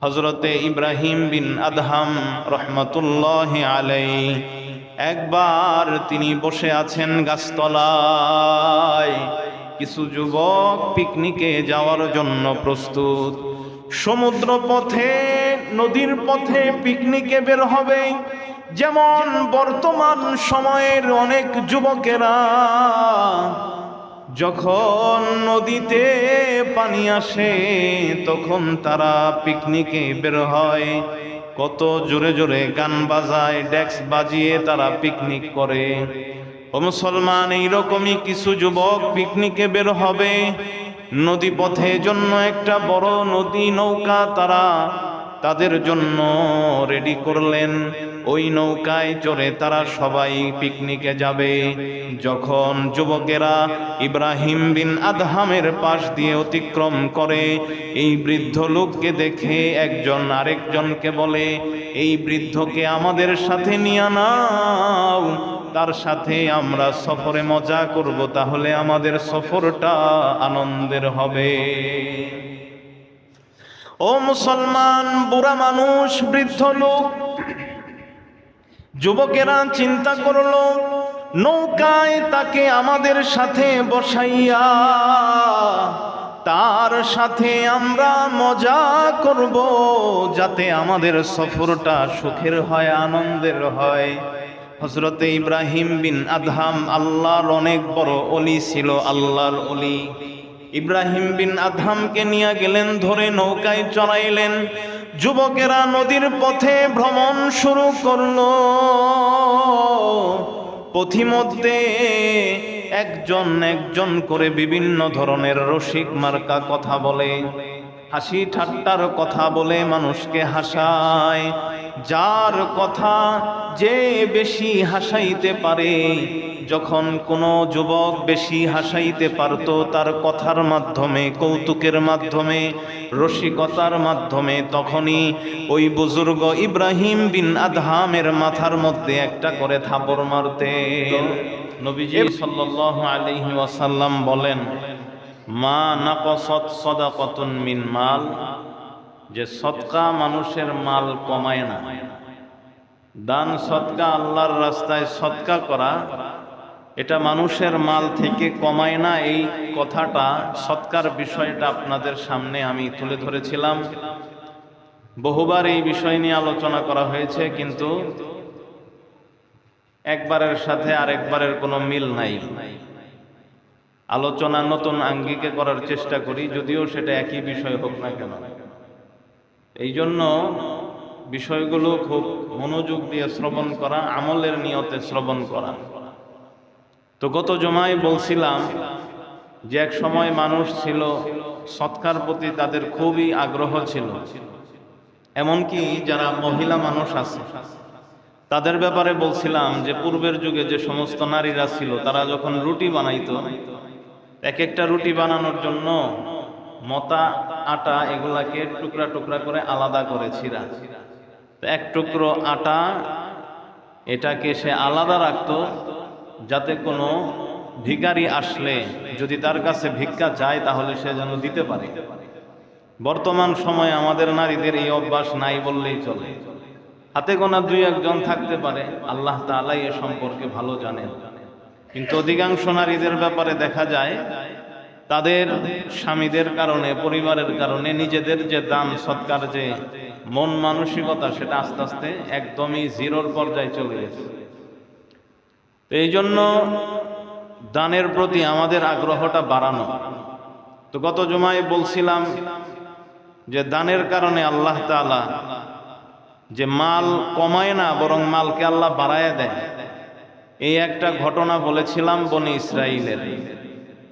হযরতে ইব্রাহিম বিন আদহাম রহমতুল্লাহি আলাইহি একবার তিনি বসে আছেন গাছতলায়। কিছু যুবক পিকনিকে যাওয়ার জন্য প্রস্তুত। সমুদ্র পথে, নদীর পথে পিকনিকে বের হবে। যেমন বর্তমান সময়ের অনেক যুবকেরা যখন নদীতে পানি আসে তখন তারা পিকনিকে বের হয়। কত জোরে জোরে গান বাজায়, ডেক্স বাজিয়ে তারা পিকনিক করে। ও মুসলমান, এইরকমই কিছু যুবক পিকনিকে বের হবে। নদী পথে জন্য একটা বড় নদী নৌকা তারা তাদের জন্য রেডি করলেন। ওই নৌকায় চড়ে তারা সবাই পিকনিকে যাবে। যখন যুবকেরা ইব্রাহিম বিন আদহামের পাশ দিয়ে অতিক্রম করে, এই বৃদ্ধ লোককে দেখে একজন আরেকজনকে বলে, এই বৃদ্ধকে আমাদের সাথে নিয়ে নাও, তার সাথে আমরা সফরে মজা করব, তাহলে আমাদের সফরটা আনন্দের হবে। ও মুসলমান, বুড়া মানুষ, বৃদ্ধ লোক, যুবকেরা চিন্তা করলো নৌকায় তাকে আমাদের সাথে বসাইয়া তার সাথে আমরা মজা করব, যাতে আমাদের সফরটা সুখের হয়, আনন্দের হয়। হযরতে ইব্রাহিম বিন আদহাম আল্লাহর অনেক বড় ওলি ছিল, আল্লাহর ওলি। ইব্রাহিম বিন আদহামকে নিয়ে গেলেন, ধরে নৌকায় চড়াইলেন। যুবকেরা নদীর পথে ভ্রমণ শুরু করলো। পথিমধ্যে একজন একজন করে বিভিন্ন ধরনের রসিক মার্কা কথা বলে, হাসি ঠাট্টার কথা বলে মানুষকে হাসায়। যার কথা যে বেশি হাসাইতে পারে, যখন কোনো যুবক বেশি হাসাইতে পারত, তার কথার মাধ্যমে, কৌতুকের মাধ্যমে, রসিকতার মাধ্যমে, তখনই ওই বুজুর্গ ইব্রাহিম বিন আদহামের মাথার মধ্যে একটা করে থাপড় মারতেন। নবীজি সাল্লাল্লাহু আলাইহি ওয়াসাল্লাম বলেন, মা নাকসাত সাদাকাতুন মিন মাল, যে সদকা মানুষের মাল কমায় না। দান সদকা, আল্লাহর রাস্তায় সদকা করা, এটা মানুষের মাল থেকে কমায় না। এই কথাটা, সদকার বিষয়টা আপনাদের সামনে আমি তুলে ধরেছিলাম। বহুবার এই বিষয় নিয়ে আলোচনা করা হয়েছে, কিন্তু একবারের সাথে আরেকবারের কোনো মিল নাই। আলোচনা নতুন আঙ্গিকে করার চেষ্টা করি, যদিও সেটা একই বিষয় হোক না কেন। এই জন্য বিষয়গুলো খুব মনোযোগ দিয়ে শ্রবণ করা, আমলের নিয়তে শ্রবণ করা। তো গত জমায় বলছিলাম যে এক সময় মানুষ ছিল, সৎকার প্রতি তাদের খুবই আগ্রহ ছিল। এমনকি যারা মহিলা মানুষ আছে তাদের ব্যাপারে বলছিলাম যে পূর্বের যুগে যে সমস্ত নারীরা ছিল, তারা যখন রুটি বানাইতো, এক একটা রুটি বানানোর জন্য মতা, আটা, এগুলাকে টুকরা টুকরা করে আলাদা করে ছিঁড়া। এক টুকরো আটা, এটাকে সে আলাদা রাখতো, যাতে কোনো ভিখারি আসলে যদি তার কাছে ভিক্ষা চায় তাহলে সে যেন দিতে পারে। বর্তমান সময়ে আমাদের নারীদের এই অভ্যাস নাই বললেই চলে। হাতে গোনা দুই একজন থাকতে পারে, আল্লাহ তাআলা এ সম্পর্কে ভালো জানেন। কিন্তু অধিকাংশ নারীদের ব্যাপারে দেখা যায় তাদের স্বামীদের কারণে, পরিবারের কারণে নিজেদের যে দান সৎকার, যে মন মানসিকতা, সেটা আস্তে আস্তে একদমই জিরোর পর্যায়ে চলে গেছে। এই জন্য দানের প্রতি আমাদের আগ্রহটা বাড়ানো। তো গত জুমায় বলছিলাম যে দানের কারণে আল্লাহ তাআলা যে মাল কমায় না, বরং মালকে আল্লাহ বাড়ায় দেয়। এই একটা ঘটনা বলেছিলাম বনি ইসরাইলের।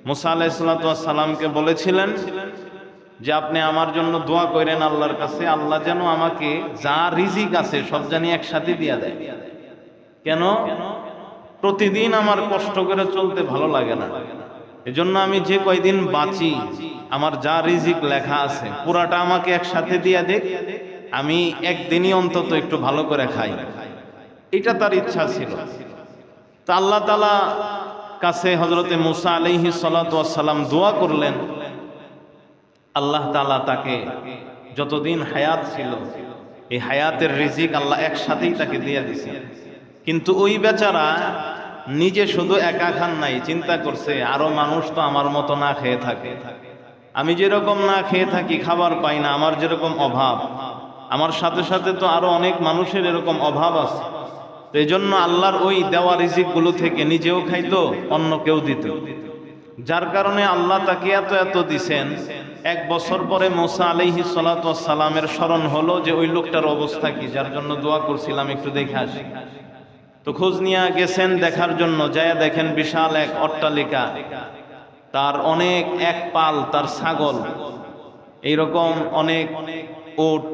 মুসা আলাইহিস সালামকে বলেছিলেন যে আপনি আমার জন্য দোয়া করেন আল্লাহর কাছে, আল্লাহ যেন আমাকে যা রিজিক আছে সব জানি একসাথে দিয়ে দেয়। কেন? প্রতিদিন আমার কষ্ট করে চলতে ভালো লাগে না, এজন্য আমি যে কয়দিন বাঁচি, আমার যা রিজিক লেখা আছে পুরাটা আমাকে একসাথে দিয়ে দেখ, আমি একদিনই অন্তত একটু ভালো করে খাই। এটা তার ইচ্ছা ছিল। তা আল্লাহ তাআলা কাছে হযরতে মুসা আলাইহিস সালাতু ওয়াস সালাম দোয়া করলেন। আল্লাহ তাআলা তাকে যতদিন হায়াত ছিল এই হায়াতের রিজিক আল্লাহ একসাথেই তাকে দিয়ে দিছে। কিন্তু ওই বেচারা নিজে শুধু একা খান নাই, চিন্তা করছে আরো মানুষ তো আমার মতো না খেয়ে থাকে, আমি যেরকম না খেয়ে থাকি, খাবার পাই না, আমার যেরকম অভাব, আমার সাথে সাথে তো আরো অনেক মানুষের এরকম অভাব আছে। তো এই জন্য আল্লাহর ওই দেওয়া রিজিক গুলো থেকে নিজেও খাইতো, অন্যকেও দিত। যার কারণে আল্লাহ তাকে এত এত দিছেন। 1 বছর পরে মুসা আলাইহিস সালাতু ওয়াস সালামের স্মরণ হলো যে ওই লোকটার অবস্থা কি, যার জন্য দোয়া করছিলাম একটু দেখে আসি। তো খোঁজ নিয়ে গেছেন দেখার জন্য, যায় দেখেন বিশাল এক অট্টালিকা, তার অনেক এক পাল তার ছাগল, এইরকম অনেক উট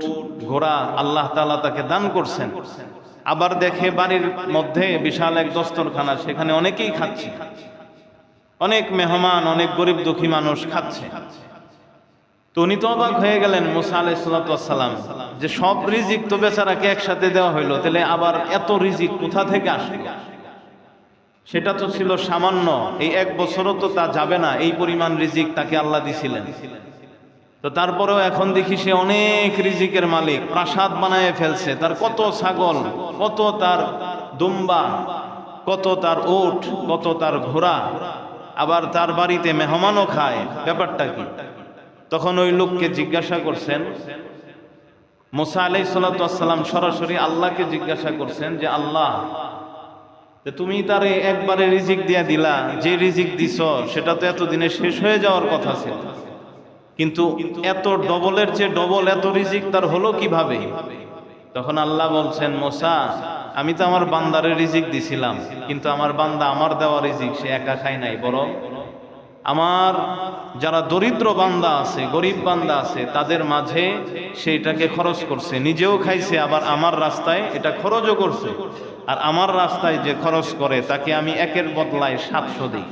ঘোড়া আল্লাহ তাআলা তাকে দান করছেন। আবার দেখে বাড়ির মধ্যে বিশাল এক দস্তরখানা, সেখানে অনেকেই খাচ্ছে, অনেক মেহমান, অনেক গরিব দুঃখী মানুষ খাচ্ছে। তো উনি তো অবাক হয়ে গেলেন মুসা আলাইহিস সালাতু ওয়াস সালাম, যে সব রিজিক তো বেচারাকে একসাথে দেওয়া হইলো, তাহলে আবার এত রিজিক কোথা থেকে আসলো? সেটা তো ছিল সামান্য, এই 1 বছরও তো তা যাবে না, এই পরিমাণ রিজিক তাকে আল্লাহ দিছিলেন। তো তারপরেও এখন দেখি সে অনেক রিজিকের মালিক, প্রাসাদ বানায় ফেলছে, তার কত ছাগল, কত তার দুম্বা, কত তার উট, কত তার ঘোড়া, আবার তার বাড়িতে মেহমানও খায়, ব্যাপারটা কি? তখন ওই লোককে জিজ্ঞাসা করছেন, মুসা আলাইহিস সালাতু ওয়াস সালাম সরাসরি আল্লাহকে জিজ্ঞাসা করছেন যে আল্লাহ, তুমি তারে একবারে রিজিক দিয়া দিলা, যে রিজিক দিছ সেটা তো এতদিনে শেষ হয়ে যাওয়ার কথা ছিল, কিন্তু এত ডবলের চেয়ে ডবল এত রিজিক তার হলো কিভাবে? তখন আল্লাহ বলছেন, মুসা, আমি তো আমার বান্দারে রিজিক দিছিলাম, কিন্তু আমার বান্দা আমার দেওয়া রিজিক সে একা খায় নাই, বরং আমার যারা দরিদ্র বান্দা আছে, গরিব বান্দা আছে, তাদের মাঝে সেইটাকে খরচ করছে, নিজেও খাইছে, আবার আমার রাস্তায় এটা খরচও করছে। আর আমার রাস্তায় যে খরচ করে তাকে আমি 1-এর বদলায় 700 দিই।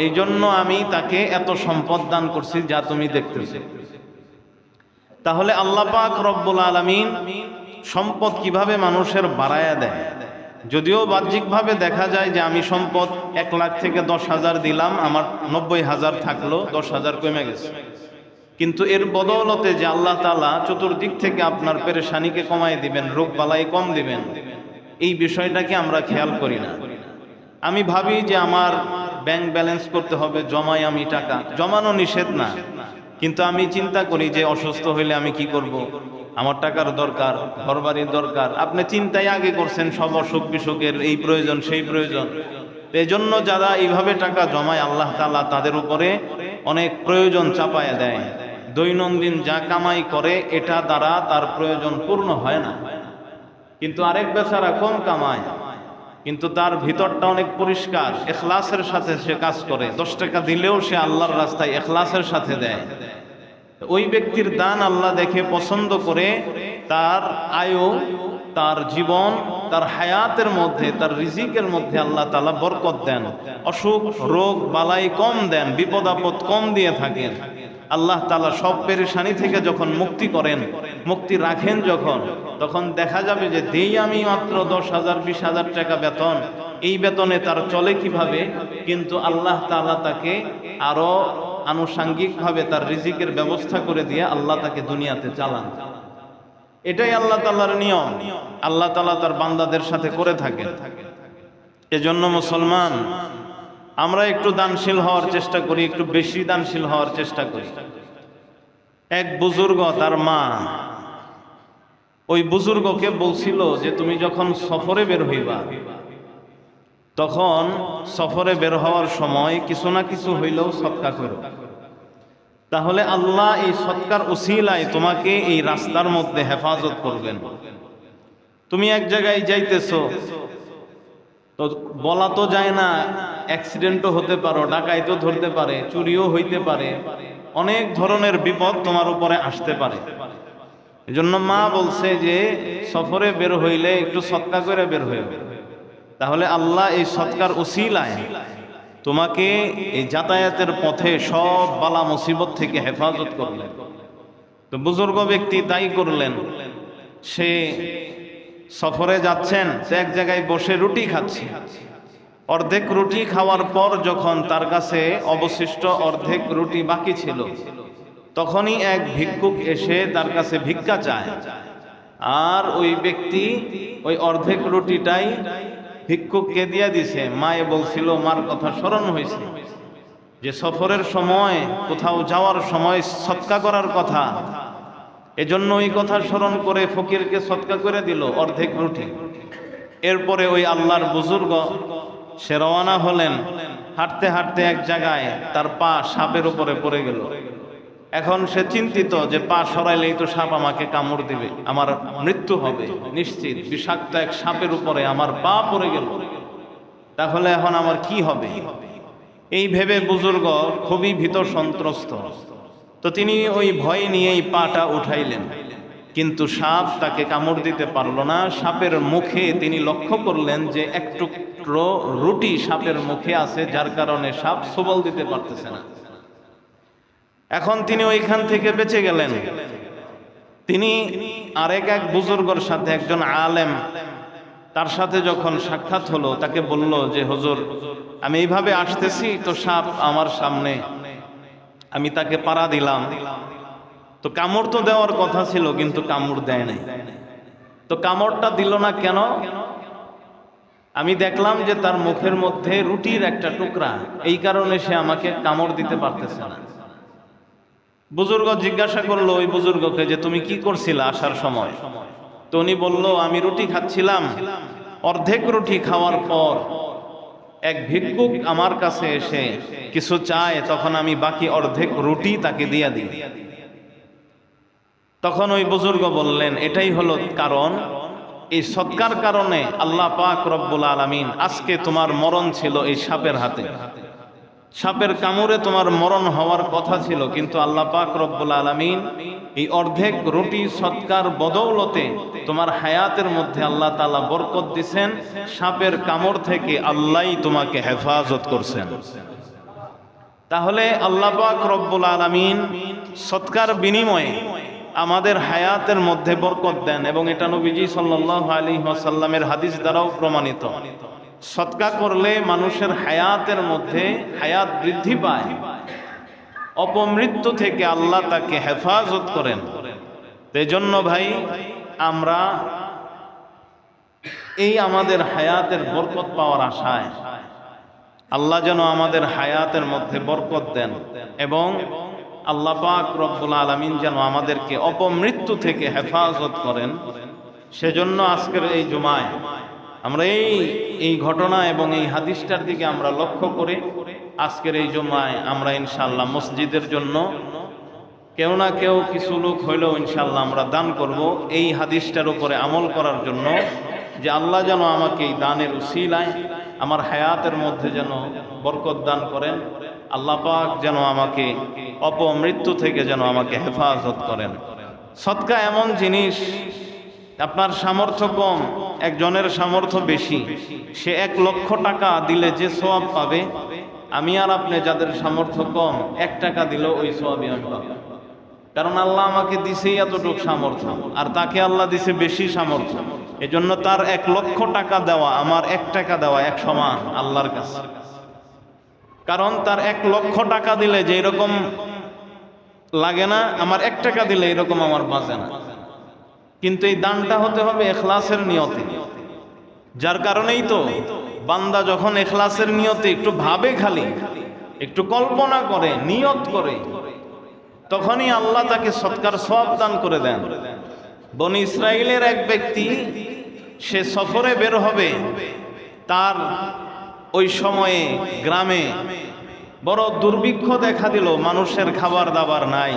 এই জন্য আমি তাকে এত সম্পদ দান করছি যা তুমি দেখতেছো। তাহলে আল্লাহ পাক রব্বুল আলামিন সম্পদ কিভাবে মানুষের বাড়ায়া দেয়? যদিও বাহ্যিকভাবে দেখা যায় যে আমি সম্পদ 1 লাখ থেকে 10,000 দিলাম, আমার 90,000 থাকলো, 10,000 কমে গেছে, কিন্তু এর বদৌলতে যে আল্লাহ তাআলা চতুর্দিক থেকে আপনার পেরেশানিকে কমায় দিবেন, রোগ বালাই কম দিবেন, এই বিষয়টাকে আমরা খেয়াল করি না। আমি ভাবি যে আমার ব্যাংক ব্যালেন্স করতে হবে, জমাই আমি টাকা, জমানো নিষেধ না, কিন্তু আমি চিন্তা করি যে অসুস্থ হইলে আমি কি করব, আমার টাকার দরকার, ঘরবাড়ির দরকার। আপনি চিন্তাই আগে করছেন সব অসুখ বিসুখের, এই প্রয়োজন সেই প্রয়োজন। এই জন্য যারা এইভাবে টাকা জমায়, আল্লাহ তাআলা তাদের উপরে অনেক প্রয়োজন চাপায়া দেয়। দৈনন্দিন যা কামাই করে এটা দ্বারা তার প্রয়োজন পূর্ণ হয় না, কিন্তু আরেক বেচারা কম কামায়, কিন্তু তার ভিতরটা অনেক পরিষ্কার, ইখলাসের সাথে সে কাজ করে, 10 টাকা দিলেও সে আল্লাহর রাস্তায় ইখলাসের সাথে দেয়। ওই ব্যক্তির দান আল্লাহ দেখে পছন্দ করে, তার আয়ু, তার জীবন, তার হায়াতের মধ্যে, তার রিজিকের মধ্যে আল্লাহ তাআলা বরকত দেন, অসুখ রোগ বালাই কম দেন, বিপদ আপদ কম দিয়ে থাকেন। আল্লাহ তাআলা সব পেরেশানি থেকে যখন মুক্তি করেন, মুক্তি রাখেন যখন, তখন দেখা যাবে যে দেই আমি মাত্র 10,000 20,000 টাকা বেতন, এই বেতনে তার চলে কিভাবে, কিন্তু আল্লাহ তাআলা তাকে আরো আনুষাঙ্গিকভাবে তার রিজিকের ব্যবস্থা করে দিয়ে আল্লাহ তাকে দুনিয়াতে চালান। এটাই আল্লাহ তাআলার নিয়ম, আল্লাহ তাআলা তার বান্দাদের সাথে করে থাকেন। এজন্য মুসলমান, আমরা একটু দানশীল হওয়ার চেষ্টা করি, একটু বেশি দানশীল হওয়ার চেষ্টা করি। এক বুজুর্গ, তার মা ওই বুজুর্গকে বলছিল যে তুমি যখন সফরে বের হইবা, তখন সফরে বের হওয়ার সময় কিছু না কিছু হইলেও সদকা করো, তাহলে আল্লাহ এই সদকার উসিলায় তোমাকে এই রাস্তার মধ্যে হেফাজত করবেন। তুমি এক জায়গায় যাইতেছো, তো বলা তো যায় না, অ্যাক্সিডেন্টও হতে পারো, ডাকাইতও ধরতে পারে, চুরিও হইতে পারে, অনেক ধরনের বিপদ তোমার উপরে আসতে পারে। এজন্য মা বলছে যে সফরে বের হইলে একটু সদকা করে বের হইবে, তাহলে আল্লাহ এই সদকার উসিলায় তোমাকে এই যাতায়াতের পথে সব বালা মুসিবত থেকে হেফাজত করলেন। তো বুজুর্গ ব্যক্তি তাই করলেন, সে সফরে যাচ্ছেন, সে এক জায়গায় বসে রুটি খাচ্ছে, অর্ধেক রুটি খাওয়ার পর যখন তার কাছে অবশিষ্ট অর্ধেক রুটি বাকি ছিল, তখনই এক ভিক্ষুক এসে তার কাছে ভিক্ষা চায়, আর ওই ব্যক্তি ওই অর্ধেক রুটিটাই ভিক্ষুককে দিয়ে দিছে। মায়ে বলছিল, মার কথা স্মরণ হয়েছে যে সফরের সময়, কোথাও যাওয়ার সময় সদকা করার কথা, এজন্য ওই কথা স্মরণ করে ফকিরকে সদকা করে দিল অর্ধেক রুটি। এরপরে ওই আল্লাহর বুজুর্গ সে রওনা হলেন। হাঁটতে হাঁটতে এক জায়গায় তার পা সাপের উপরে পড়ে গেল। এখন সে চিন্তিত যে পা সরাইলেই তো সাপ আমাকে কামড় দিবে, আমার মৃত্যু হবে নিশ্চিত, বিষাক্ত এক সাপের উপরে আমার পা পড়ে গেল, তাহলে এখন আমার কি হবে? এই ভেবে বুজুর্গ খুবই ভীত সন্ত্রস্ত। তো তিনি ওই ভয় নিয়েই পাটা উঠাইলেন, কিন্তু সাপ তাকে কামড় দিতে পারল না। সাপের মুখে তিনি লক্ষ্য করলেন যে এক টুকরো রুটি সাপের মুখে আছে, যার কারণে সাপ সবল দিতে পারতেছে না। এখন তিনি ওইখান থেকে বেঁচে গেলেন। তিনি আরেক এক বুজুর্গর সাথে, একজন আলেম, তার সাথে যখন সাক্ষাৎ হলো, তাকে বলল যে হুজুর, আমি এইভাবে আসতেছি তো সাপ আমার সামনে, আমি তাকে পাড়া দিলাম, তো কামড় তো দেওয়ার কথা ছিল কিন্তু কামড় দেয় নাই, তো কামড়টা দিল না কেন? আমি দেখলাম যে তার মুখের মধ্যে রুটির একটা টুকরা, এই কারণে সে আমাকে কামড় দিতে পারতেছে না। বুজুর্গ জিজ্ঞাসা করলো ওই বুজুর্গকে যে তুমি কি করছিলা আসার সময়? তো উনি বলল, আমি রুটি খাচ্ছিলাম, অর্ধেক রুটি খাওয়ার পর এক ভিক্ষুক আমার কাছে এসে কিছু চায়, তখন আমি বাকি অর্ধেক রুটি তাকে দিয়ে দিই। তখন ওই বুজুর্গ বললেন, এটাই হলো কারণ, এই সদকার কারণে আল্লাহ পাক রব্বুল আলামিন আজকে তোমার মরণ ছিল এই সাপের হাতে, সাপের কামড়ে তোমার মরণ হওয়ার কথা ছিল, কিন্তু আল্লাহ পাক রব্বুল আলামিন এই অর্ধেক রুটি সদকার বদৌলতে তোমার হায়াতের মধ্যে আল্লাহ তাআলা বরকত দিবেন, সাপের কামড় থেকে আল্লাহই তোমাকে হেফাজত করছেন। তাহলে আল্লাহ পাক রব্বুল আলামিন সদকার বিনিময়ে আমাদের হায়াতের মধ্যে বরকত দেন, এবং এটা নবীজি সাল্লাল্লাহু আলাইহি ওয়াসাল্লামের হাদিস দ্বারাও প্রমাণিত। সদকা করলে মানুষের হায়াতের মধ্যে হায়াত বৃদ্ধি পায়, অপমৃত্যু থেকে আল্লাহ তাকে হেফাজত করেন। এজন্য ভাই, আমরা এই আমাদের হায়াতের বরকত পাওয়ার আশায় আল্লাহ যেন আমাদের হায়াতের মধ্যে বরকত দেন, এবং আল্লাহ পাক রব্বুল আলামিন যেন আমাদেরকে অপমৃত্যু থেকে হেফাজত করেন, সেজন্য আজকের এই জুমায় আমরা এই ঘটনা এবং এই হাদিসটার দিকে আমরা লক্ষ্য করে আজকের এই জুমায় আমরা ইনশাআল্লাহ মসজিদের জন্য কেউ না কেউ কিছু লোক হইলেও ইনশাআল্লাহ আমরা দান করব, এই হাদিসটার উপরে আমল করার জন্য, যে আল্লাহ যেন আমাকে এই দানের উসিলায় আমার হায়াতের মধ্যে যেন বরকত দান করেন, আল্লাহ পাক যেন আমাকে অপমৃত্যু থেকে যেন আমাকে হেফাজত করেন। সদকা এমন জিনিস, আপনার সামর্থ্য কম, একজনের সামর্থ্য বেশি, সে 1 লক্ষ টাকা দিলে যে সওয়াব পাবে, আমি আর আপনি যাদের সামর্থ্য কম 1 টাকা দিলেও ওই সওয়াবই আমি পাবো। কারণ আল্লাহ আমাকে দিছেই এতটুকু সামর্থ্য, আর তাকে আল্লাহ দিছে বেশি সামর্থ্য। এজন্য তার 1 লক্ষ টাকা দেওয়া, আমার 1 টাকা দেওয়া এক সমান আল্লাহর কাছে। কারণ তার 1 লক্ষ টাকা দিলে যে এরকম লাগে না, আমার 1 টাকা দিলে এরকম আমার বাঁচে না। কিন্তু এই দানটা হতে হবে ইখলাসের নিয়তে। যার কারণেই তো বান্দা যখন ইখলাসের নিয়তে একটু ভাবে, খালি একটু কল্পনা করে, নিয়ত করে, তখনই আল্লাহ তাকে সদকার সওয়াব দান করে দেন। বনি ইসরাইলের এক ব্যক্তি, সে সফরে বের হবে, তার ওই সময়ে গ্রামে বড় দুর্ভিক্ষ দেখা দিল, মানুষের খাবার দাবার নাই।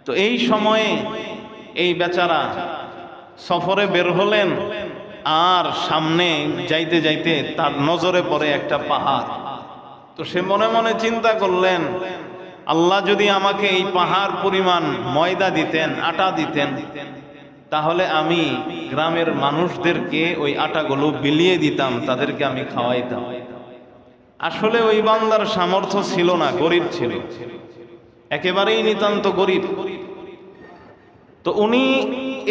তো এই সময়ে এই বেচারা সফরে বের হলেন, আর সামনে যাইতে যাইতে তার নজরে পড়ে একটা পাহাড়। তো সে মনে মনে চিন্তা করলেন, আল্লাহ যদি আমাকে এই পাহাড় পরিমাণ ময়দা দিতেন, আটা দিতেন, তাহলে আমি গ্রামের মানুষদেরকে ওই আটাগুলো বিলিয়ে দিতাম, তাদেরকে আমি খাওয়াইতাম। আসলে ওই বান্দার সামর্থ্য ছিল না, গরিব ছিল, একেবারেই নিতান্ত গরিব। তো উনি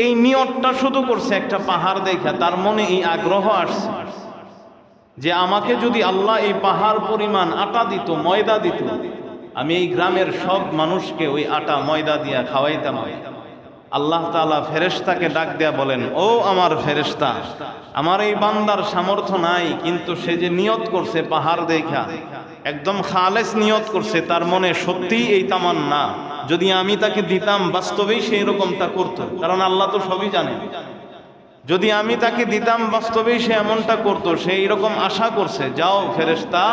এই নিয়তটা শুধু করছে একটা পাহাড় দেখা, তার মনে এই আগ্রহ আসছে যে আমাকে যদি আল্লাহ এই পাহাড় পরিমাণ আটা দিত, ময়দা দিত, আমি এই গ্রামের সব মানুষকে ওই আটা ময়দা দিয়া খাওয়াইতাম। আল্লাহ তাআলা ফেরেশতাকে ডাক দেয়া বলেন, ও আমার ফেরেশতা, আমার এই বান্দার সামর্থ্য নাই, কিন্তু সে যে নিয়ত করছে পাহাড় দেখা, একদম খালেস নিয়ত করছে, তার মনে সত্যিই এই তামান্না, যদি আমি তাকে দিতাম বাস্তবেই সেই রকমটা করতো, কারণ আল্লাহ তো সবই জানে। যদি আমি তাকে দিতাম বাস্তবেই সে এমনটা করতো, সে এইরকম আশা করছে। যাও ফেরেশতা,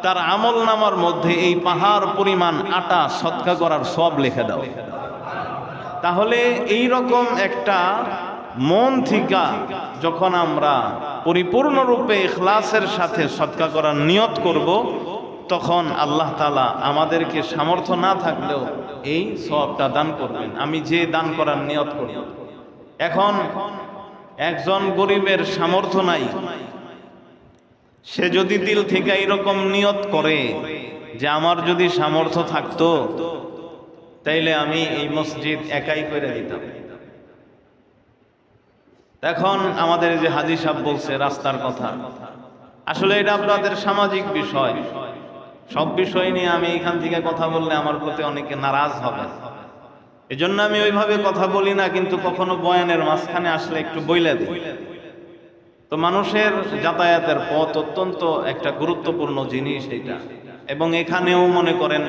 তার আমল নামার মধ্যে এই পাহাড় পরিমাণ আটা সদকা করার সব লিখে দাও। তাহলে এই রকম একটা মন থেকে যখন আমরা পরিপূর্ণরূপে ইখলাসের সাথে সদকা করার নিয়ত করব, তখন আল্লাহ তাআলা আমাদেরকে সামর্থ্য না থাকলেও এই সওয়াবটা দান করবেন, আমি যে দান করার নিয়ত করব। এখন একজন গরিবের সামর্থ্য নাই, সে যদি দিল থেকে এরকম নিয়ত করে যে আমার যদি সামর্থ্য থাকতো তাইলে আমি এই মসজিদ একাই করে দিতাম। এখন আমাদের যে হাজী সাহেব বলছে রাস্তার কথা, আসলে এটা আপনাদের সামাজিক বিষয়, সব বিষয় নিয়ে আমি এখান থেকে কথা বললে আমার প্রতি অনেকে নারাজ হবে, এজন্য আমি ওইভাবে কথা বলি না, কিন্তু কখনো বয়ানের মাঝখানে আসলে একটু বইলা দিই। তো মানুষের যাতায়াতের পথ অত্যন্ত একটা গুরুত্বপূর্ণ জিনিস এটা, এবং এখানেও মনে করেন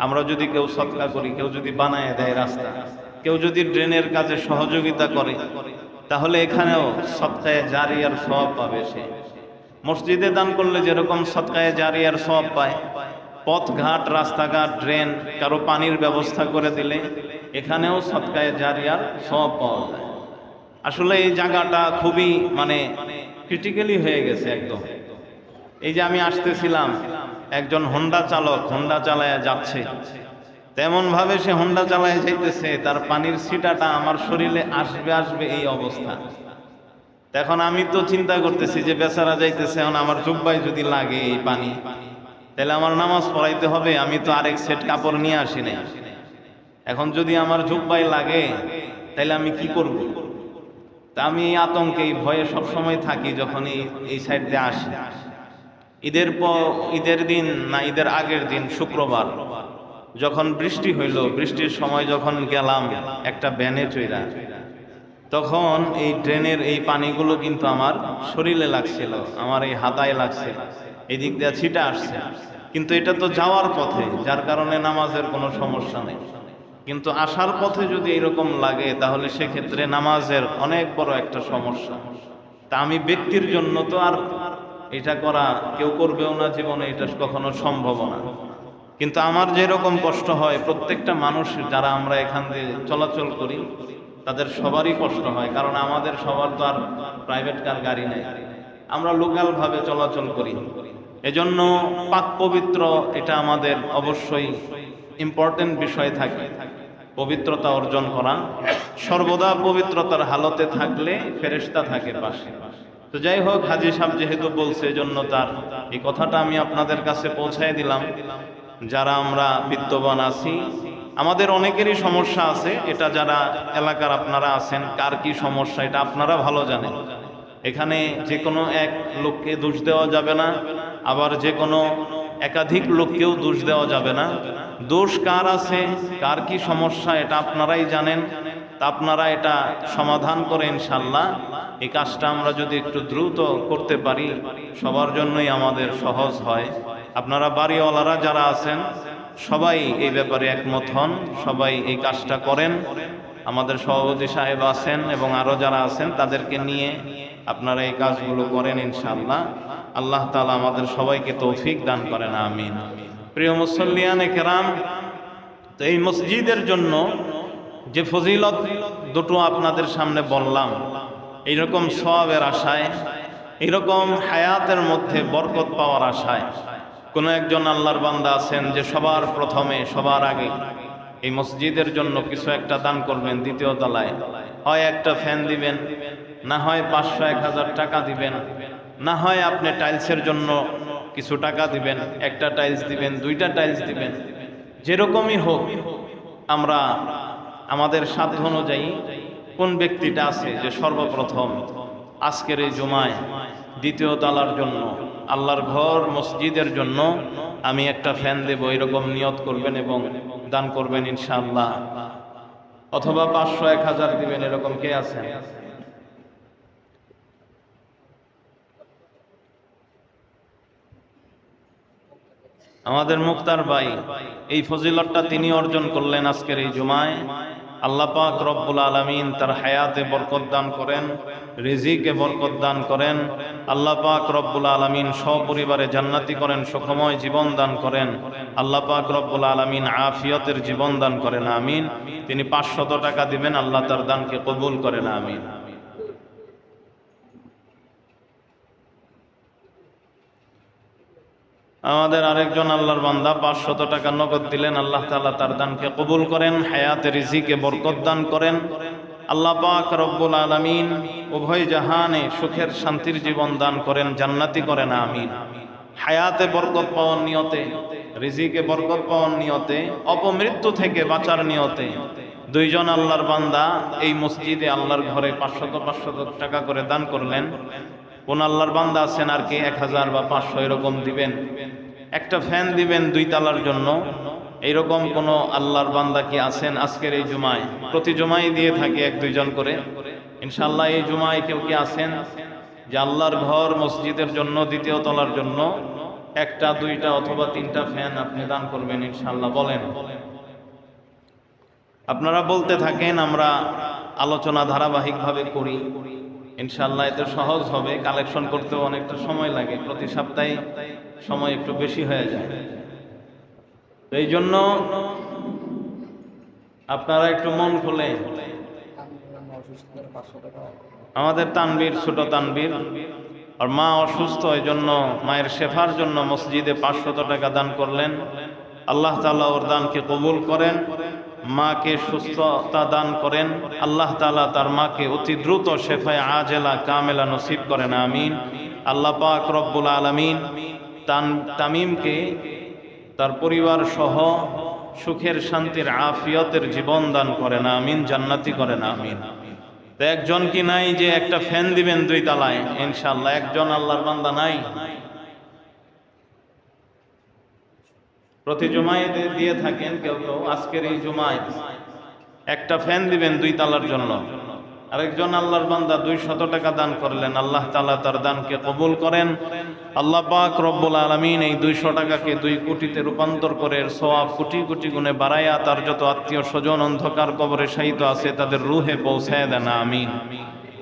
আমরা যদি কেউ সদকা করি, কেউ যদি বানায় দেয় রাস্তা, কেউ যদি ড্রেনের কাজে সহযোগিতা করে, তাহলে এখানেও সদকায়ে জারিয়ার সওয়াব পাবে সে। মসজিদে দান করলে যেরকম সদকায়ে জারিয়ার সওয়াব পায়, পথঘাট, রাস্তাঘাট, ড্রেন, কারো পানির ব্যবস্থা করে দিলে এখানেও সদকায়ে জারিয়ার সওয়াব পাওয়া যায়। আসলে এই জায়গাটা খুবই ক্রিটিক্যালি হয়ে গেছে একদম। এই যে আমি আসতেছিলাম, একজন হোন্ডা চালক হোন্ডা চালায় যাচ্ছে, তেমন ভাবে সে হোন্ডা চালায় যাইতেছে, তার পানির ছিটাটা আমার শরীরে আসবে এই অবস্থা। এখন আমি তো চিন্তা করতেছি যে বেচারা যাইতেছে, এখন আমার জুব্বায় যদি লাগে এই পানি, তাহলে আমার নামাজ পড়াইতে হবে, আমি তো আরেক সেট কাপড় নিয়ে আসি নাই। এখন যদি আমার জুব্বায় লাগে তাহলে আমি কি করব? তা আমি এই আতঙ্কে, এই ভয়ে সবসময় থাকি যখন এই সাইড দিয়ে আসি। ঈদের দিন না ঈদের আগের দিন শুক্রবার যখন বৃষ্টি হইল, বৃষ্টির সময় যখন গেলাম একটা ভ্যানে চইরা, তখন এই ড্রেনের এই পানিগুলো কিন্তু আমার শরীরে লাগছিল, আমার এই হাতায় লাগছে, এই দিক দিয়ে ছিটা আসছে। কিন্তু এটা তো যাওয়ার পথে, যার কারণে নামাজের কোনো সমস্যা নেই। কিন্তু আসার পথে যদি এরকম লাগে, তাহলে সেক্ষেত্রে নামাজের অনেক বড় একটা সমস্যা। তা আমি ব্যক্তির জন্য তো আর এটা করা কেউ করবেও না জীবনে, এটা কখনো সম্ভব না। কিন্তু আমার যেরকম কষ্ট হয়, প্রত্যেকটা মানুষ যারা আমরা এখান দিয়ে চলাচল করি তাদের সবারই কষ্ট হয়, কারণ আমাদের সবার তো আর প্রাইভেট কার, গাড়ি নেই, আমরা লোকাল ভাবে চলাচল করি। এজন্য পাক পবিত্র এটা আমাদের অবশ্যই ইম্পর্টেন্ট বিষয় থাকে, পবিত্রতা অর্জন করা। সর্বদা পবিত্রতার হালতে থাকলে ফেরেশতা থাকে পাশে। তো যাই হোক, হাজী সাহেব যেহেতু বলছে, এজন্য তার এই কথাটা আমি আপনাদের কাছে পৌঁছায় দিলাম। যারা আমরা বিত্তবান আছি, আমাদের অনেকেরই সমস্যা আছে, এটা যারা এলাকার আপনারা আছেন, কার কি সমস্যা এটা আপনারা ভালো জানেন। এখানে যে কোনো এক লোককে দোষ দেওয়া যাবে না, আবার যে কোনো একাধিক লোককেও দোষ দেওয়া যাবে না। দোষ কার আছে, কার কি সমস্যা এটা আপনারাই জানেন। তা আপনারা এটা সমাধান করে ইনশাল্লাহ এই কাজটা আমরা যদি একটু দ্রুত করতে পারি, সবার জন্যই আমাদের সহজ হয়। আপনারা বাড়িওয়ালারা যারা আছেন সবাই এই ব্যাপারে একমত হন, সবাই এই কাজটা করেন। আমাদের সভাপতি সাহেব আছেন এবং আরো যারা আছেন তাদেরকে নিয়ে আপনারা এই কাজগুলো করেন ইনশাআল্লাহ। আল্লাহ তাআলা আমাদের সবাইকে তৌফিক দান করেন, আমিন। প্রিয় মুসল্লিয়ানে কেরাম, তো এই মসজিদের জন্য যে ফজিলত দুটো আপনাদের সামনে বললাম, এইরকম সওয়াবের আশায়, এইরকম হায়াতের মধ্যে বরকত পাওয়ার আশায় কোন একজন আল্লাহর বান্দা আছেন যে সবার প্রথমে, সবার আগে এই মসজিদের জন্য কিছু একটা দান করবেন। দ্বিতীয় তলায় হয় একটা ফ্যান দিবেন, না হয় 500-1000 টাকা দিবেন, না হয় আপনি টাইলসের জন্য কিছু টাকা দিবেন, একটা টাইলস দিবেন, 2টা টাইলস দিবেন, যেরকমই হোক। আমরা আমাদের সাধ্য অনুযায়ী কোন ব্যক্তিটা আছে যে সর্বপ্রথম আজকের এই জুমায় দ্বিতীয় তালার জন্য, আল্লাহর ঘর মসজিদের জন্য আমি একটা ফ্যান দেব, এরকম নিয়ত করবেন এবং দান করবেন ইনশাআল্লাহ। অথবা 500, 1000 দিবেন, এরকম কে আছেন? আমাদের মুক্তার ভাই এই ফজিলতটা তিনি অর্জন করলেন আজকের এই জুমায়। আল্লাহ পাক রব্বুল আলামিন তার হায়াতে বরকত দান করেন, রিজিকে বরকত দান করেন। আল্লাহ পাক রব্বুল আলামিন সপরিবারে জান্নাতি করেন, সুখময় জীবন দান করেন। আল্লাহ পাক রব্বুল আলামিন আফিয়তের জীবন দান করেন, আমিন। তিনি 500 টাকা দিবেন, আল্লাহ তার দানকে কবুল করেন, আমিন। আমাদের আরেকজন আল্লাহর বান্দা 500 টাকা নগদ দিলেন, আল্লাহ তাআলা তার দানকে কবুল করেন, হায়াতে রিজিকে বরকত দান করেন। আল্লাহ পাক রব্বুল আলামিন উভয় জাহানে সুখের শান্তির জীবন দান করেন, জান্নাতি করেন, আমিন। হায়াতে বরকত পাওয়ার নিয়তে, রিজিকে বরকত পাওয়ার নিয়তে, অপমৃত্যু থেকে বাঁচার নিয়তে দুইজন আল্লাহর বান্দা এই মসজিদে আল্লাহর ঘরে 500 টাকা করে দান করলেন। কোন আল্লাহর বান্দা আছেন আর কি 1000 বা 500 এরকম দিবেন? একটা ফ্যান দিবেন 2 তালার জন্য, এইরকম কোন আল্লাহর বান্দা কি আছেন আজকের এই জুমায়? প্রতি জুমায় দিয়ে থাকে 1-2 জন করে। ইনশাআল্লাহ এই জুমায় কেউ কি আছেন যে আল্লাহর ঘর মসজিদের জন্য 2য় তলার জন্য 1টা, 2টা অথবা 3টা ফ্যান আপনি দান করবেন ইনশাআল্লাহ? বলেন। আপনারা বলতে থাকেন, আমরা আলোচনা ধারাবাহিকভাবে করি ইনশাআল্লাহ। এতে সহজ হবে, কালেকশন করতেও অনেকটা সময় লাগে, প্রতি সপ্তাহে সময় একটু বেশি হয়ে যায়। তো এই জন্য আপনারা একটু মন খুলে, আমাদের তানবীর, ছোট তানবীর, আর মা অসুস্থ, এই জন্য মায়ের শেফার জন্য মসজিদে 500 টাকা দান করলেন। আল্লাহ তাআলা ওর দানকে কবুল করেন, মাকে সুস্থতা দান করেন। আল্লাহ তাআলা তার মাকে অতি দ্রুত শেফায়ে আজেলা কামেলা নসিব করেন, আমিন। আল্লাহ পাক রব্বুল আলামিন তামিমকে তার পরিবার সহ সুখের শান্তির আফিয়তের জীবন দান করেন, আমিন। জান্নাতি করেন, আমিন। তো একজন কি নাই যে একটা ফ্যান দিবেন 2 তালায়? ইনশাআল্লাহ একজন আল্লাহর বান্দা নাই? প্রতি জুমায় দিয়ে থাকেন কেউ কেউ, আজকের এই জুমায় একটা ফ্যান দিবেন 2 তালার জন্য। আরেকজন আল্লাহর বান্দা 200 টাকা দান করলেন, আল্লাহ তাআলা তার দানকে কবুল করেন। আল্লাহ পাক রব্বুল আলামিন এই 200 টাকাকে 2 কোটিতে রূপান্তর করে সওয়াব কোটি কোটি গুণে বাড়াইয়া তার যত আত্মীয় স্বজন অন্ধকার কবরে শায়িত আছে তাদের রুহে পৌঁছায় দেন, আমিন।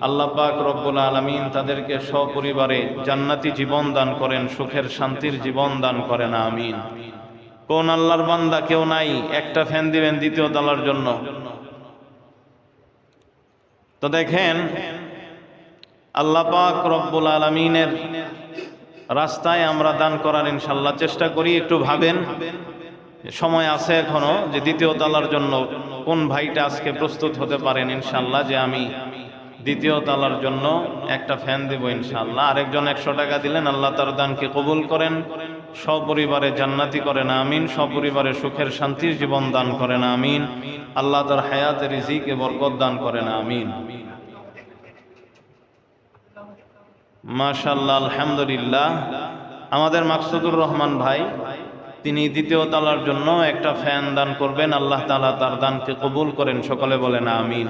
আল্লাহ পাক রব্বুল আলামিন তাদেরকে সপরিবারে জান্নাতি জীবন দান করেন, সুখের শান্তির জীবন দান করেন, আমিন। কোন আল্লাহর বান্দা কেউ নাই একটা ফ্যান দিবেন 2য় তলার জন্য? তো দেখেন, আল্লাহ পাক রব্বুল আলামিনের রাস্তায় আমরা দান করার ইনশাআল্লাহ চেষ্টা করি। একটু ভাবেন, সময় আছে এখনো, যে 2য় তলার জন্য কোন ভাইটা আজকে প্রস্তুত হতে পারেন ইনশাআল্লাহ যে আমি 2য় তলার জন্য একটা ফ্যান দেব ইনশাআল্লাহ। আরেকজন 100 টাকা দিলেন, আল্লাহ তার দানকে কবুল করেন, সপরিবারে জান্নাতি করেন, আমিন। সপরিবারে সুখের শান্তির জীবন দান করেন, আমিন। আল্লাহ তার হায়াতে রিজিকে বরকত দান করেন, আমিন। মাশাআল্লাহ, আলহামদুলিল্লাহ। আমাদের মাকসুদুর রহমান ভাই, তিনি 2য় তলার জন্য একটা ফ্যান দান করবেন, আল্লাহ তাআলা তার দানকে কবুল করেন, সকলে বলেন আমিন।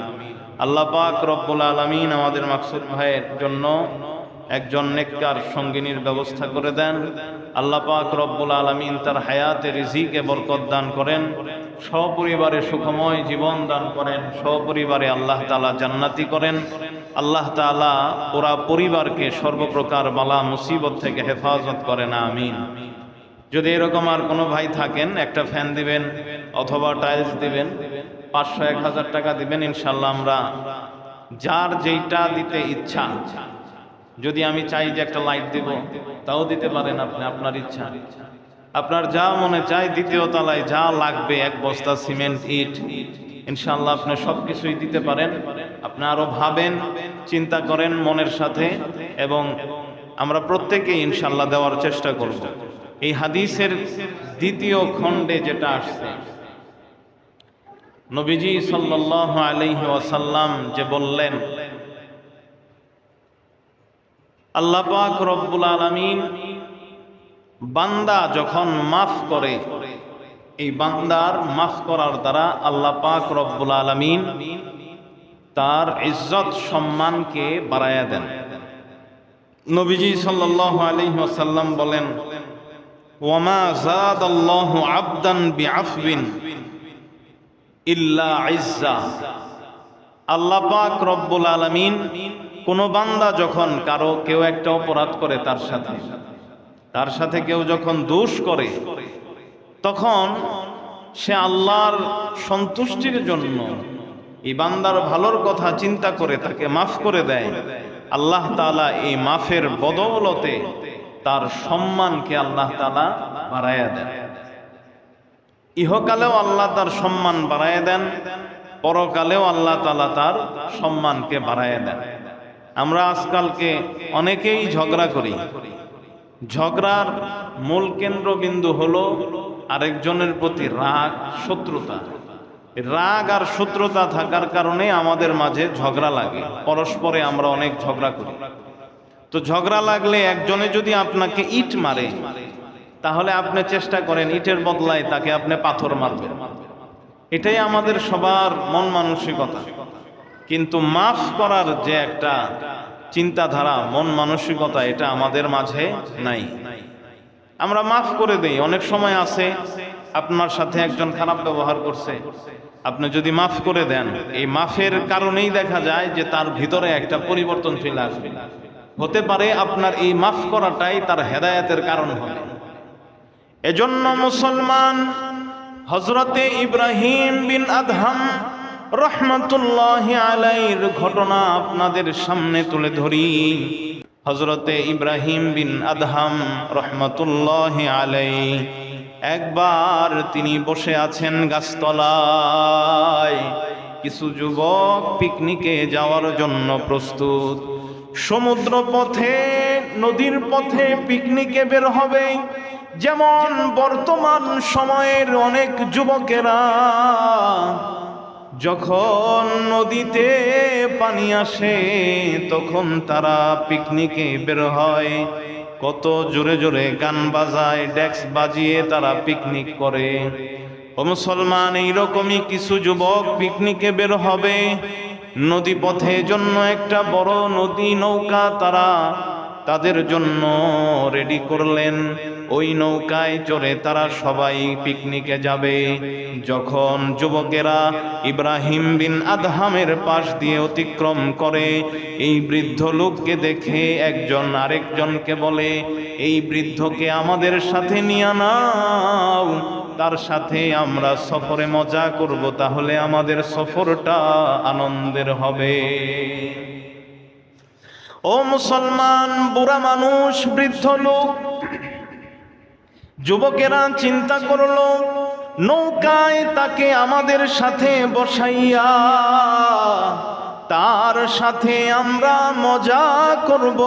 আল্লাহ পাক রব্বুল আলামিন আমাদের মাকসুদ ভাইয়ের জন্য একজন নেককার সঙ্গিনীর ব্যবস্থা করে দেন। আল্লাহ পাক রব্বুল আলামিন তার হায়াতে রিজিকে বরকত দান করেন, সপরিবারে সুখময় জীবন দান করেন, সপরিবারে আল্লাহ তাআলা জান্নাতি করেন। আল্লাহ তাআলা পুরা পরিবারকে সর্বপ্রকার বালা মুসিবত থেকে হেফাজত করেন, আমিন। যদি এরকম আর কোনো ভাই থাকেন, একটা ফ্যান দিবেন অথবা টাইলস দিবেন, 500, 1000 টাকা দিবেন ইনশাআল্লাহ। আমরা যার যেইটা দিতে ইচ্ছা, যদি আমি চাই যে একটা লাইট দিব, তাও দিতে পারেন আপনি, আপনার ইচ্ছা। আপনার যা মনে চায় 2য় তলায় যা লাগবে, 1 বস্তা সিমেন্ট, ইট, ইনশাআল্লাহ আপনি সবকিছুই দিতে পারেন। আপনি আরো ভাবেন, চিন্তা করেন মনের সাথে, এবং আমরা প্রত্যেকেই ইনশাআল্লাহ দেওয়ার চেষ্টা করব। এই হাদিসের 2য় খণ্ডে যেটা আসছে, নবীজি সাল্লাল্লাহু আলাইহি ওয়াসাল্লাম যে বললেন, আল্লাহ পাক রব্বুল আলামিন বান্দা যখন মাফ করে, এই বান্দার মাফ করার দ্বারা আল্লাহ পাক রব্বুল আলামিন তার ইজ্জত সম্মানকে বাড়ায়া দেন। নবীজি সাল্লাল্লাহু আলাইহি ওয়াসাল্লাম বলেন, ওয়ামা যাদাল্লাহু আবদান বিআফবিন ইল্লা ইজ্জা। আল্লাহ পাক রব্বুল আলামিন কোন বান্দা যখন কেউ একটা অপরাধ করে, তার সাথে কেউ যখন দোষ করে, তখন সে আল্লাহর সন্তুষ্টির জন্য এই বান্দার ভালোর কথা চিন্তা করে তাকে মাফ করে দেয়। আল্লাহ তাআলা এই মাফের বদৌলতে তার সম্মানকে আল্লাহ তাআলা বাড়ায়া দেন। ইহকালেও আল্লাহ তার সম্মান বাড়ায়া দেন, পরকালেও আল্লাহ তাআলা তার সম্মানকে বাড়ায়া দেন। আমরা আজকালকে অনেকেই ঝগড়া করি। ঝগড়ার মূল কেন্দ্রবিন্দু হলো আরেকজনের প্রতি রাগ, শত্রুতা। রাগ আর শত্রুতা থাকার কারণে আমাদের মাঝে ঝগড়া লাগে, পরস্পরে আমরা অনেক ঝগড়া করি। তো ঝগড়া লাগলে একজনে যদি আপনাকে ইট মারে, তাহলে আপনি চেষ্টা করেন ইটের বদলায় তাকে আপনি পাথর মারবেন। এটাই আমাদের সবার মন মানসিকতা। কিন্তু মাফ করার যে একটা চিন্তাধারা, মন মানসিকতা, এটা আমাদের মাঝে নাই। আমরা মাফ করে দেই। অনেক সময় আছে আপনার সাথে একজন খারাপ ব্যবহার করছে, আপনি যদি মাফ করে দেন, এই মাফের কারণেই দেখা যায় যে তার ভিতরে একটা পরিবর্তন চলে আসবে। হতে পারে আপনার এই মাফ করাটাই তার হেদায়েতের কারণ হবে। এজন্য মুসলমান হযরতে ইব্রাহিম বিন আদহাম রহমাতুল্লাহি আলাইহির ঘটনা আপনাদের সামনে তুলে ধরি। হযরতে ইব্রাহিম বিন আদহাম রহমাতুল্লাহি আলাইহি একবার তিনি বসে আছেন গাছতলায়। কিছু যুবক পিকনিকে যাওয়ার জন্য প্রস্তুত। সমুদ্র পথে, নদীর পথে পিকনিকে বের হবে। যেমন বর্তমান সময়ের অনেক যুবকেরা যখন নদীতে পানি আসে তখন তারা পিকনিকে বের হয়। কত জোরে জোরে গান বাজায়, ডেক্স বাজিয়ে তারা পিকনিক করে। ও মুসলমান, এইরকমই কিছু যুবক পিকনিকে বের হবে। নদী পথে জন্য একটা বড় নদী নৌকা তারা তাদের জন্য রেডি করলেন। ওই নৌকায় চড়ে তারা সবাই পিকনিকে যাবে। যখন যুবকেরা ইব্রাহিম বিন আদহামের পাশ দিয়ে অতিক্রম করে, এই বৃদ্ধ লোককে দেখে একজন আরেকজনকে বলে, এই বৃদ্ধকে আমাদের সাথে নিয়ে নাও, তার সাথে আমরা সফরে মজা করব, তাহলে আমাদের সফরটা আনন্দের হবে। ও মুসলমান, বুড়া মানুষ, বৃদ্ধ লোক, যুবকেরা চিন্তা করলো নৌকায় তাকে আমাদের সাথে বসাইয়া তার সাথে আমরা মজা করব,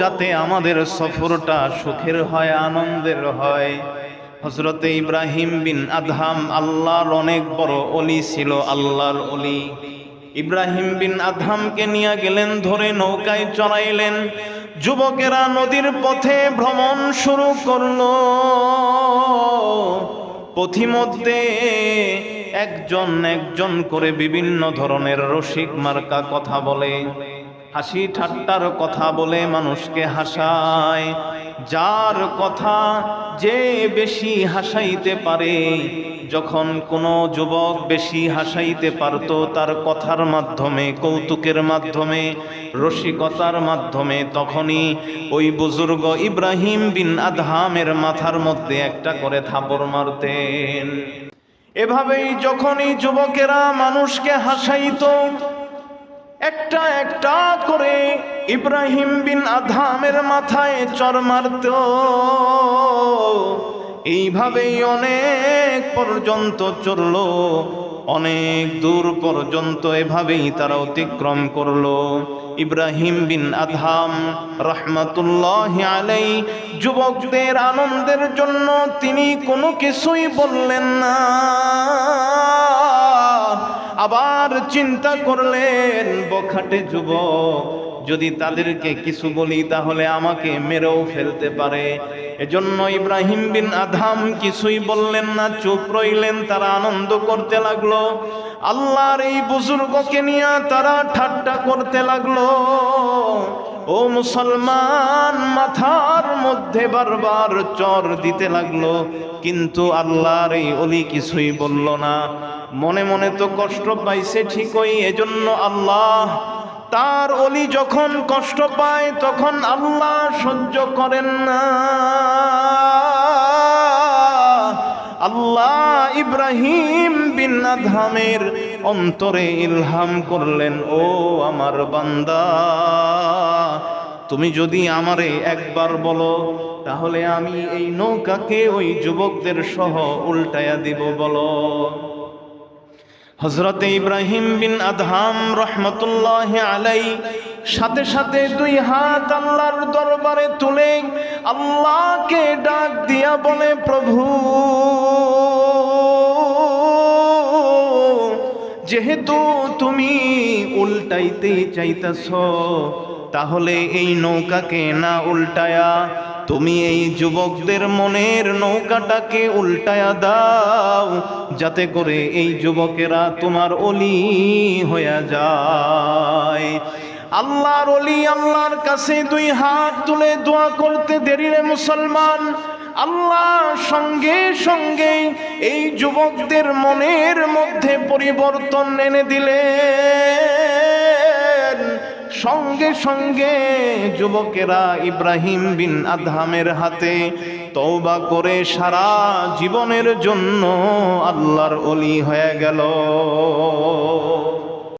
যাতে আমাদের সফরটা সুখের হয়, আনন্দের হয়। হযরতে ইব্রাহিম বিন আদহাম আল্লাহর অনেক বড় ওলি ছিল, আল্লাহর ওলি। ইব্রাহিম বিন আদহামকে নিয়ে গেলেন, ধরে নৌকায় চড়াইলেন। যুবকেরা নদীর পথে ভ্রমণ শুরু করলো। পথিমধ্যে একজন একজন করে বিভিন্ন ধরনের রসিক মার্কা কথা বলে, হাসি ঠাট্টার কথা বলে মানুষকে হাসায়। যার কথা যে বেশি হাসাইতে পারে, যখন কোনো যুবক বেশি হাসাইতে পারত তার কথার মাধ্যমে, কৌতুকের মাধ্যমে, রসিকতার মাধ্যমে, তখনই ওই বুজুর্গ ইব্রাহিম বিন আদহামের মাথার মধ্যে একটা করে থাপড় মারতেন। এভাবেই যখনই যুবকেরা মানুষকে হাসাইতো, একটা একটা করে ইব্রাহিম বিন আদহামের মাথায় চড় মারত। এইভাবেই অনেক পর্যন্ত চললো, অনেক দূর পর্যন্ত এভাবেই তারা অতিক্রম করলো। ইব্রাহিম বিন আদহাম রহমাতুল্লাহি আলাইহি যুবকদের আনন্দের জন্য তিনি কোনো কিছুই বললেন না। আবার চিন্তা করলেন, বখাটে যুবক, যদি তাদেরকে কিছু বলি তাহলে আমাকে মেরেও ফেলতে পারে। এজন্য ইব্রাহিম বিন আদহাম কিছুই বললেন না, চুপ রইলেন। তারা আনন্দ করতে লাগলো, আল্লাহর এই বুজুর্গকে নিয়ে তারা ঠাট্টা করতে লাগলো। ও মুসলমান, মাথার মধ্যে বারবার চর দিতে লাগলো, কিন্তু আল্লাহর এই ওলি কিছুই বলল না। মনে মনে তো কষ্ট পাইছে ঠিকই, এজন্য আল্লাহ তার ওলি যখন কষ্ট পায় তখন আল্লাহ সহ্য করেন না। আল্লাহ ইব্রাহিম বিন আদহামের অন্তরে ইলহাম করলেন, ও আমার বান্দা, তুমি যদি আমারে একবার বলো তাহলে আমি এই নৌকাকে ওই যুবকদের সহ উল্টায়া দিব, বলো। হযরত ইব্রাহিম বিন আদহাম রহমতুল্লাহি আলাইহি সাথে সাথে দুই হাত আল্লাহর দরবারে তুলে আল্লাহকে ডাক দিয়া বলে, প্রভু, যেহেতু তুমি উল্টাইতে চাইতেছ, তাহলে এই নৌকাকে না উল্টায়া তুমি এই যুবকদের মনের নৌকাটাকে উল্টায়া দাও, যাতে করে এই যুবকেরা তোমার ওলি হয়ে যায়। আল্লাহর ওলি আল্লাহর কাছে দুই হাত তুলে দোয়া করতে দেরি রে মুসলমান। আল্লাহ সঙ্গে সঙ্গে এই যুবকদের মনের মধ্যে পরিবর্তন এনে দিলেন। সঙ্গে সঙ্গে যুবকেরা ইব্রাহিম বিন আদহামের হাতে তওবা করে সারা জীবনের জন্য আল্লাহর ওলি হয়ে গেল।